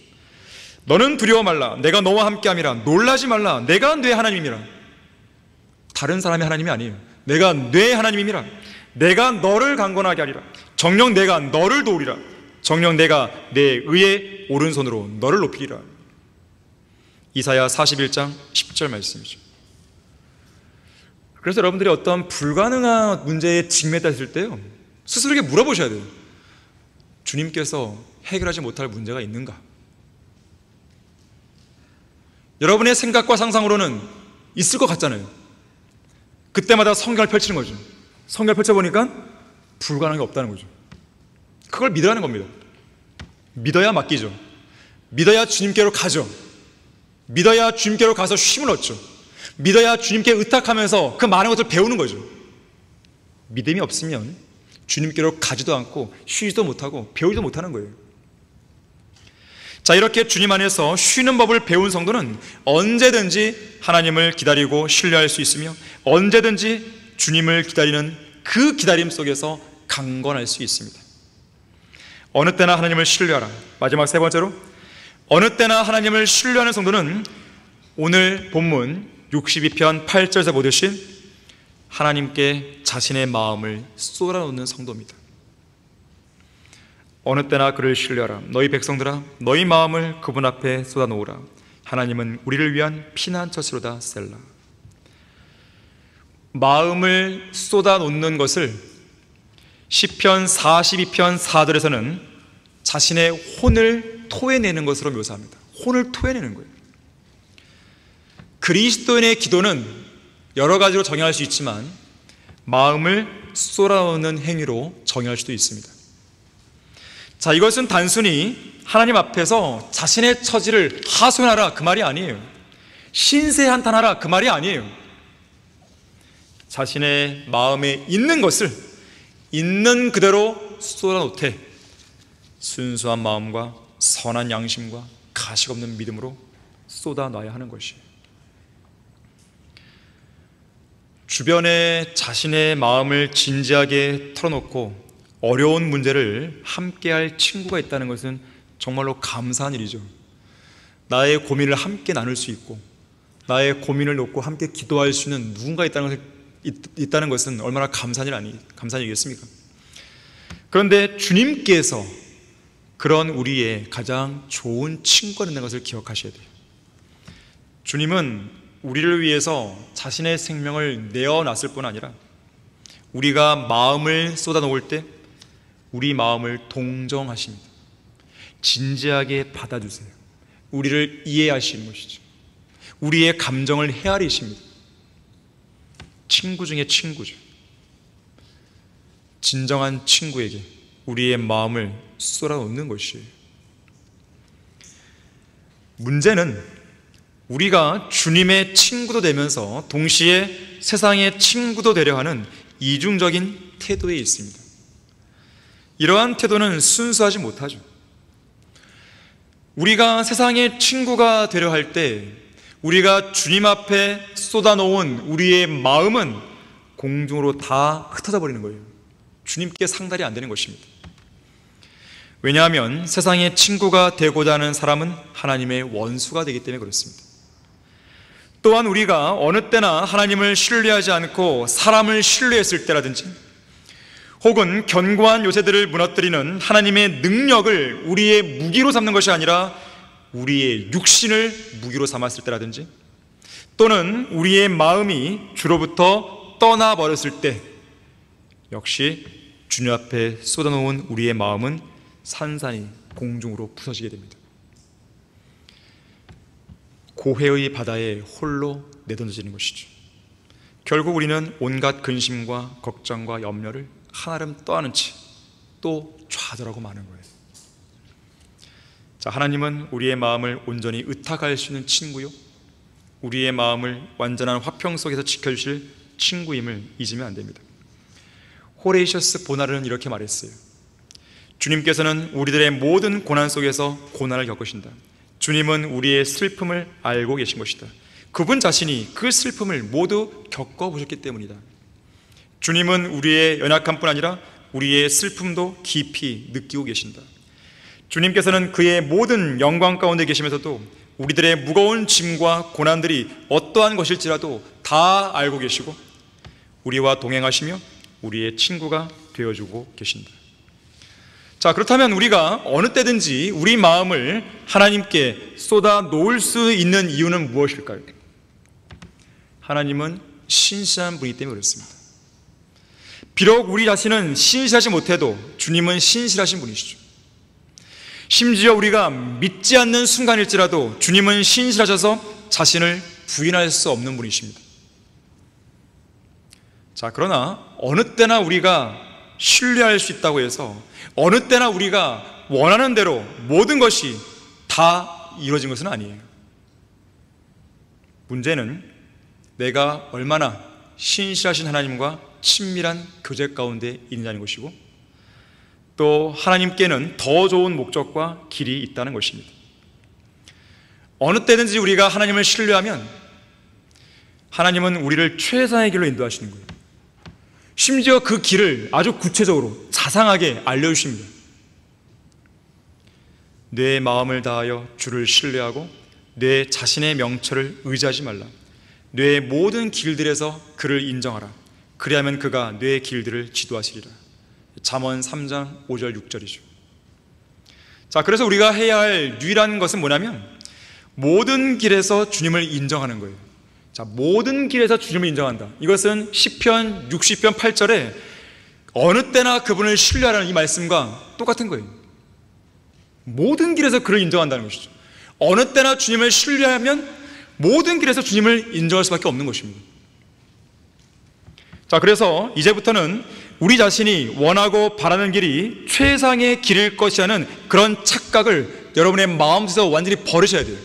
Speaker 1: 너는 두려워 말라. 내가 너와 함께함이라. 놀라지 말라. 내가 네 하나님이라. 다른 사람이 하나님이 아니에요. 내가 네 하나님이라. 내가 너를 강건하게 하리라. 정녕 내가 너를 도우리라. 정녕 내가 내 의의 오른손으로 너를 높이리라. 이사야 41장 10절 말씀이죠. 그래서 여러분들이 어떤 불가능한 문제에 직면했을 때요, 스스로에게 물어보셔야 돼요. 주님께서 해결하지 못할 문제가 있는가? 여러분의 생각과 상상으로는 있을 것 같잖아요. 그때마다 성경을 펼치는 거죠. 성경을 펼쳐보니까 불가능한 게 없다는 거죠. 그걸 믿으라는 겁니다. 믿어야 맡기죠. 믿어야 주님께로 가죠. 믿어야 주님께로 가서 쉼을 얻죠. 믿어야 주님께 의탁하면서 그 많은 것을 배우는 거죠. 믿음이 없으면 주님께로 가지도 않고 쉬지도 못하고 배우지도 못하는 거예요. 자, 이렇게 주님 안에서 쉬는 법을 배운 성도는 언제든지 하나님을 기다리고 신뢰할 수 있으며 언제든지 주님을 기다리는 그 기다림 속에서 강건할 수 있습니다. 어느 때나 하나님을 신뢰하라. 마지막 세 번째로, 어느 때나 하나님을 신뢰하는 성도는 오늘 본문 62편 8절에서 보듯이 하나님께 자신의 마음을 쏟아놓는 성도입니다. 어느 때나 그를 신뢰하라. 너희 백성들아, 너희 마음을 그분 앞에 쏟아놓으라. 하나님은 우리를 위한 피난처시로다. 셀라. 마음을 쏟아놓는 것을 시편 42편 4절에서는 자신의 혼을 토해내는 것으로 묘사합니다. 혼을 토해내는 거예요. 그리스도인의 기도는 여러 가지로 정의할 수 있지만 마음을 쏟아놓는 행위로 정의할 수도 있습니다. 자, 이것은 단순히 하나님 앞에서 자신의 처지를 하소연하라 그 말이 아니에요. 신세한탄하라 그 말이 아니에요. 자신의 마음에 있는 것을 있는 그대로 쏟아놓되 순수한 마음과 선한 양심과 가식 없는 믿음으로 쏟아놔야 하는 것이에요. 주변에 자신의 마음을 진지하게 털어놓고 어려운 문제를 함께할 친구가 있다는 것은 정말로 감사한 일이죠. 나의 고민을 함께 나눌 수 있고 나의 고민을 놓고 함께 기도할 수 있는 누군가 있다는 것은 얼마나 감사한 일이겠습니까? 그런데 주님께서 그런 우리의 가장 좋은 친구가 된다는 것을 기억하셔야 돼요. 주님은 우리를 위해서 자신의 생명을 내어놨을 뿐 아니라 우리가 마음을 쏟아놓을 때 우리 마음을 동정하십니다. 진지하게 받아주세요. 우리를 이해하시는 것이죠. 우리의 감정을 헤아리십니다. 친구 중에 친구죠. 진정한 친구에게 우리의 마음을 쏟아놓는 것이에요. 문제는 우리가 주님의 친구도 되면서 동시에 세상의 친구도 되려 하는 이중적인 태도에 있습니다. 이러한 태도는 순수하지 못하죠. 우리가 세상의 친구가 되려 할 때 우리가 주님 앞에 쏟아놓은 우리의 마음은 공중으로 다 흩어져 버리는 거예요. 주님께 상달이 안 되는 것입니다. 왜냐하면 세상의 친구가 되고자 하는 사람은 하나님의 원수가 되기 때문에 그렇습니다. 또한 우리가 어느 때나 하나님을 신뢰하지 않고 사람을 신뢰했을 때라든지 혹은 견고한 요새들을 무너뜨리는 하나님의 능력을 우리의 무기로 삼는 것이 아니라 우리의 육신을 무기로 삼았을 때라든지 또는 우리의 마음이 주로부터 떠나버렸을 때 역시 주님 앞에 쏟아놓은 우리의 마음은 산산이 공중으로 부서지게 됩니다. 고해의 바다에 홀로 내던져지는 것이죠. 결국 우리는 온갖 근심과 걱정과 염려를 한아름 떠안은 채 또 좌절하고 마는 거예요. 자, 하나님은 우리의 마음을 온전히 의탁할 수 있는 친구요, 우리의 마음을 완전한 화평 속에서 지켜주실 친구임을 잊으면 안 됩니다. 호레이셔스 보나르는 이렇게 말했어요. 주님께서는 우리들의 모든 고난 속에서 고난을 겪으신다. 주님은 우리의 슬픔을 알고 계신 것이다. 그분 자신이 그 슬픔을 모두 겪어보셨기 때문이다. 주님은 우리의 연약함뿐 아니라 우리의 슬픔도 깊이 느끼고 계신다. 주님께서는 그의 모든 영광 가운데 계시면서도 우리들의 무거운 짐과 고난들이 어떠한 것일지라도 다 알고 계시고 우리와 동행하시며 우리의 친구가 되어주고 계신다. 자, 그렇다면 우리가 어느 때든지 우리 마음을 하나님께 쏟아 놓을 수 있는 이유는 무엇일까요? 하나님은 신실한 분이기 때문에 그렇습니다. 비록 우리 자신은 신실하지 못해도 주님은 신실하신 분이시죠. 심지어 우리가 믿지 않는 순간일지라도 주님은 신실하셔서 자신을 부인할 수 없는 분이십니다. 자, 그러나 어느 때나 우리가 신뢰할 수 있다고 해서 어느 때나 우리가 원하는 대로 모든 것이 다 이루어진 것은 아니에요. 문제는 내가 얼마나 신실하신 하나님과 친밀한 교제 가운데 있느냐는 것이고 또 하나님께는 더 좋은 목적과 길이 있다는 것입니다. 어느 때든지 우리가 하나님을 신뢰하면 하나님은 우리를 최상의 길로 인도하시는 거예요. 심지어 그 길을 아주 구체적으로 자상하게 알려주십니다. 내 마음을 다하여 주를 신뢰하고 내 자신의 명철을 의지하지 말라. 내 모든 길들에서 그를 인정하라. 그리하면 그가 내 길들을 지도하시리라. 잠언 3장 5절 6절이죠. 자, 그래서 우리가 해야 할 유일한 것은 뭐냐면 모든 길에서 주님을 인정하는 거예요. 자, 모든 길에서 주님을 인정한다. 이것은 시편 60편 8절에 어느 때나 그분을 신뢰하라는 이 말씀과 똑같은 거예요. 모든 길에서 그를 인정한다는 것이죠. 어느 때나 주님을 신뢰하면 모든 길에서 주님을 인정할 수밖에 없는 것입니다. 자, 그래서 이제부터는 우리 자신이 원하고 바라는 길이 최상의 길일 것이라는 그런 착각을 여러분의 마음속에서 완전히 버리셔야 돼요.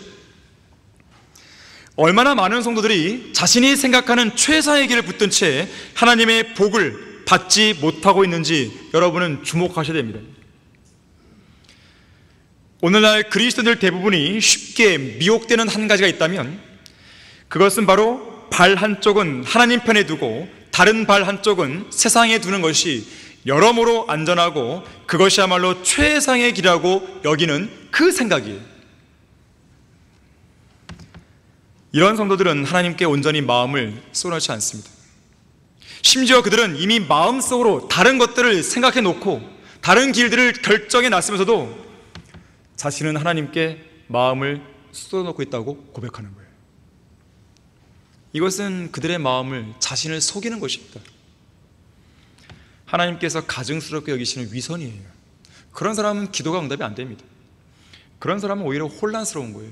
Speaker 1: 얼마나 많은 성도들이 자신이 생각하는 최상의 길을 붙든 채 하나님의 복을 받지 못하고 있는지 여러분은 주목하셔야 됩니다. 오늘날 그리스도인들 대부분이 쉽게 미혹되는 한 가지가 있다면 그것은 바로 발 한쪽은 하나님 편에 두고 다른 발 한쪽은 세상에 두는 것이 여러모로 안전하고 그것이야말로 최상의 길이라고 여기는 그 생각이에요. 이런 성도들은 하나님께 온전히 마음을 쏟아놓지 않습니다. 심지어 그들은 이미 마음속으로 다른 것들을 생각해 놓고 다른 길들을 결정해 놨으면서도 자신은 하나님께 마음을 쏟아놓고 있다고 고백하는 거예요. 이것은 그들의 마음을, 자신을 속이는 것입니다. 하나님께서 가증스럽게 여기시는 위선이에요. 그런 사람은 기도가 응답이 안 됩니다. 그런 사람은 오히려 혼란스러운 거예요.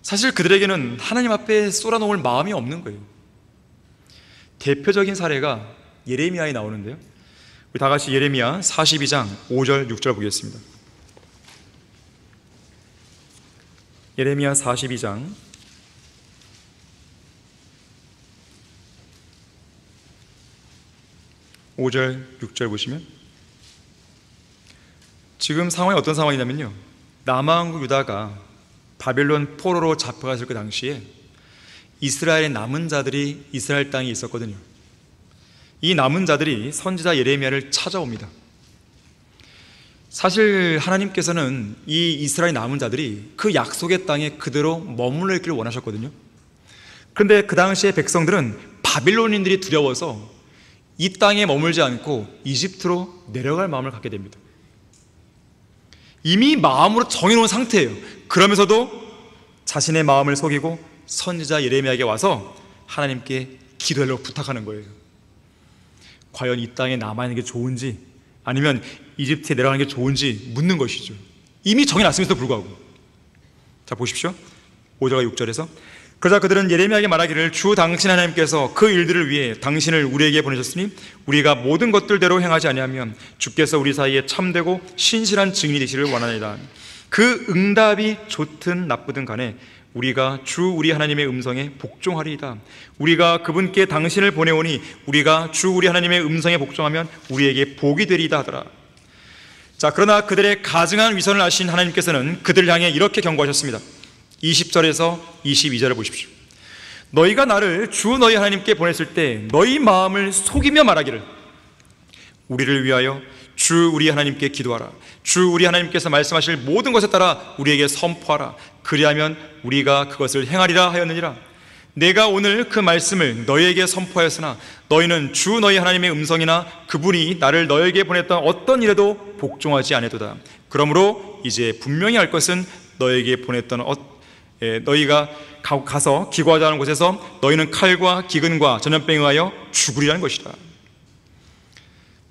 Speaker 1: 사실 그들에게는 하나님 앞에 쏟아놓을 마음이 없는 거예요. 대표적인 사례가 예레미야에 나오는데요, 우리 다 같이 예레미야 42장 5절 6절 보겠습니다. 예레미야 42장 5절 6절 보시면, 지금 상황이 어떤 상황이냐면요, 남왕국 유다가 바벨론 포로로 잡혀갔을 그 당시에 이스라엘의 남은 자들이 이스라엘 땅에 있었거든요. 이 남은 자들이 선지자 예레미야를 찾아옵니다. 사실 하나님께서는 이 이스라엘 남은 자들이 그 약속의 땅에 그대로 머물러 있기를 원하셨거든요. 그런데 그 당시에 백성들은 바빌론인들이 두려워서 이 땅에 머물지 않고 이집트로 내려갈 마음을 갖게 됩니다. 이미 마음으로 정해놓은 상태예요. 그러면서도 자신의 마음을 속이고 선지자 예레미야에게 와서 하나님께 기도하려고 부탁하는 거예요. 과연 이 땅에 남아있는 게 좋은지 아니면 이집트에 내려가는 게 좋은지 묻는 것이죠. 이미 정해놨음에도 불구하고. 자, 보십시오. 5절과 6절에서, 그러자 그들은 예레미야에게 말하기를, 주 당신 하나님께서 그 일들을 위해 당신을 우리에게 보내셨으니 우리가 모든 것들대로 행하지 아니하면 주께서 우리 사이에 참되고 신실한 증인이 되시를 원하나이다. 그 응답이 좋든 나쁘든 간에 우리가 주 우리 하나님의 음성에 복종하리이다. 우리가 그분께 당신을 보내오니 우리가 주 우리 하나님의 음성에 복종하면 우리에게 복이 되리이다 하더라. 자, 그러나 그들의 가증한 위선을 아신 하나님께서는 그들을 향해 이렇게 경고하셨습니다. 20절에서 22절을 보십시오. 너희가 나를 주 너희 하나님께 보냈을 때 너희 마음을 속이며 말하기를, 우리를 위하여 주 우리 하나님께 기도하라. 주 우리 하나님께서 말씀하실 모든 것에 따라 우리에게 선포하라. 그리하면 우리가 그것을 행하리라 하였느니라. 내가 오늘 그 말씀을 너희에게 선포하였으나 너희는 주 너희 하나님의 음성이나 그분이 나를 너희에게 보냈던 어떤 일에도 복종하지 아니하도다. 그러므로 이제 분명히 알 것은 너희에게 보냈던 너희가 가서 기거하자 하는 곳에서 너희는 칼과 기근과 전염병에 의하여 죽으리라는 것이다.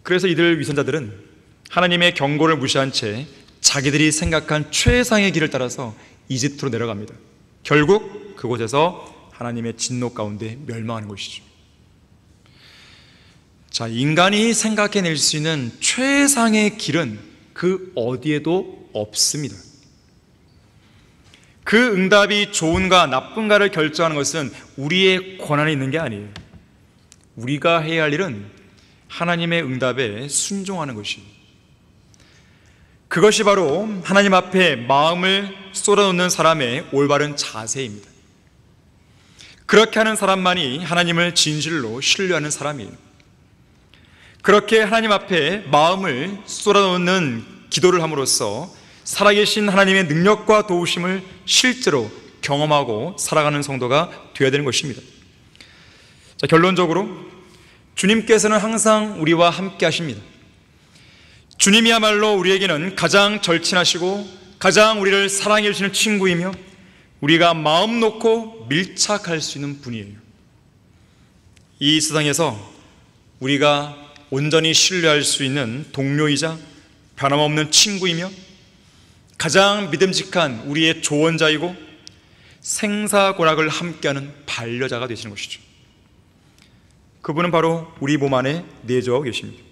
Speaker 1: 그래서 이들 위선자들은 하나님의 경고를 무시한 채 자기들이 생각한 최상의 길을 따라서 이집트로 내려갑니다. 결국 그곳에서 하나님의 진노 가운데 멸망하는 것이죠. 자, 인간이 생각해낼 수 있는 최상의 길은 그 어디에도 없습니다. 그 응답이 좋은가 나쁜가를 결정하는 것은 우리의 권한에 있는 게 아니에요. 우리가 해야 할 일은 하나님의 응답에 순종하는 것이에요. 그것이 바로 하나님 앞에 마음을 쏟아놓는 사람의 올바른 자세입니다. 그렇게 하는 사람만이 하나님을 진실로 신뢰하는 사람이에요. 그렇게 하나님 앞에 마음을 쏟아놓는 기도를 함으로써 살아계신 하나님의 능력과 도우심을 실제로 경험하고 살아가는 성도가 되어야 되는 것입니다. 자, 결론적으로 주님께서는 항상 우리와 함께 하십니다. 주님이야말로 우리에게는 가장 절친하시고 가장 우리를 사랑해 주시는 친구이며 우리가 마음 놓고 밀착할 수 있는 분이에요. 이 세상에서 우리가 온전히 신뢰할 수 있는 동료이자 변함없는 친구이며 가장 믿음직한 우리의 조언자이고 생사고락을 함께하는 반려자가 되시는 것이죠. 그분은 바로 우리 몸 안에 내주하고 계십니다.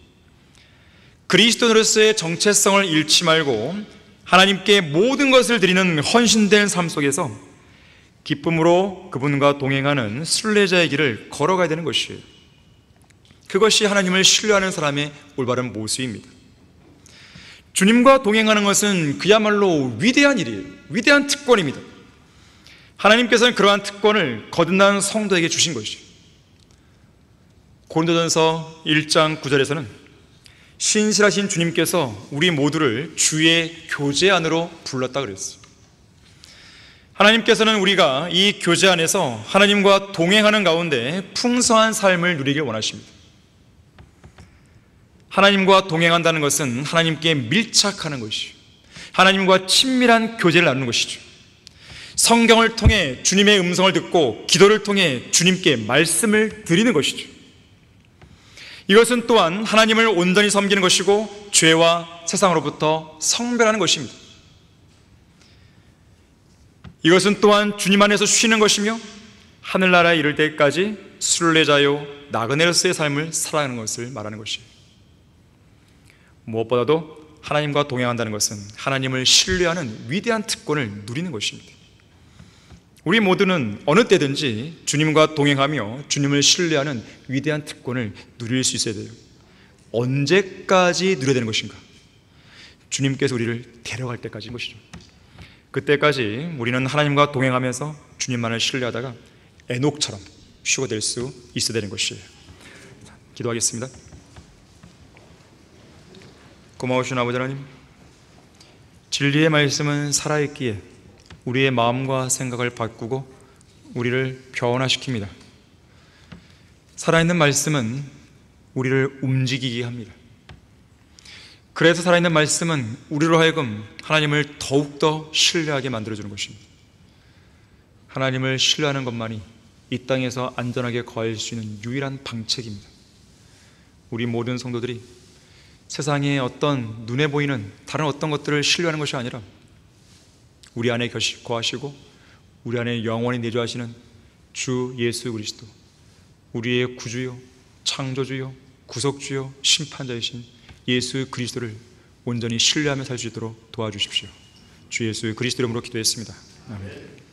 Speaker 1: 그리스도인으로서의 정체성을 잃지 말고 하나님께 모든 것을 드리는 헌신된 삶 속에서 기쁨으로 그분과 동행하는 순례자의 길을 걸어가야 되는 것이에요. 그것이 하나님을 신뢰하는 사람의 올바른 모습입니다. 주님과 동행하는 것은 그야말로 위대한 일이에요. 위대한 특권입니다. 하나님께서는 그러한 특권을 거듭난 성도에게 주신 것이에요. 고린도전서 1장 9절에서는 신실하신 주님께서 우리 모두를 주의 교제 안으로 불렀다 그랬어요. 하나님께서는 우리가 이 교제 안에서 하나님과 동행하는 가운데 풍성한 삶을 누리길 원하십니다. 하나님과 동행한다는 것은 하나님께 밀착하는 것이죠. 하나님과 친밀한 교제를 나누는 것이죠. 성경을 통해 주님의 음성을 듣고 기도를 통해 주님께 말씀을 드리는 것이죠. 이것은 또한 하나님을 온전히 섬기는 것이고 죄와 세상으로부터 성별하는 것입니다. 이것은 또한 주님 안에서 쉬는 것이며 하늘나라에 이를 때까지 순례자요 나그네로서의 삶을 살아가는 것을 말하는 것이에요. 무엇보다도 하나님과 동행한다는 것은 하나님을 신뢰하는 위대한 특권을 누리는 것입니다. 우리 모두는 어느 때든지 주님과 동행하며 주님을 신뢰하는 위대한 특권을 누릴 수 있어야 돼요. 언제까지 누려야 되는 것인가? 주님께서 우리를 데려갈 때까지인 것이죠. 그때까지 우리는 하나님과 동행하면서 주님만을 신뢰하다가 에녹처럼 휴가 될 수 있어야 되는 것이에요. 기도하겠습니다. 고마우신 아버지 하나님, 진리의 말씀은 살아있기에 우리의 마음과 생각을 바꾸고 우리를 변화시킵니다. 살아있는 말씀은 우리를 움직이게 합니다. 그래서 살아있는 말씀은 우리로 하여금 하나님을 더욱더 신뢰하게 만들어주는 것입니다. 하나님을 신뢰하는 것만이 이 땅에서 안전하게 거할 수 있는 유일한 방책입니다. 우리 모든 성도들이 세상의 어떤 눈에 보이는 다른 어떤 것들을 신뢰하는 것이 아니라 우리 안에 거하시고 우리 안에 영원히 내주하시는 주 예수 그리스도, 우리의 구주요 창조주요 구속주요 심판자이신 예수 그리스도를 온전히 신뢰하며 살 수 있도록 도와주십시오. 주 예수 그리스도 이름으로 기도했습니다. 아멘.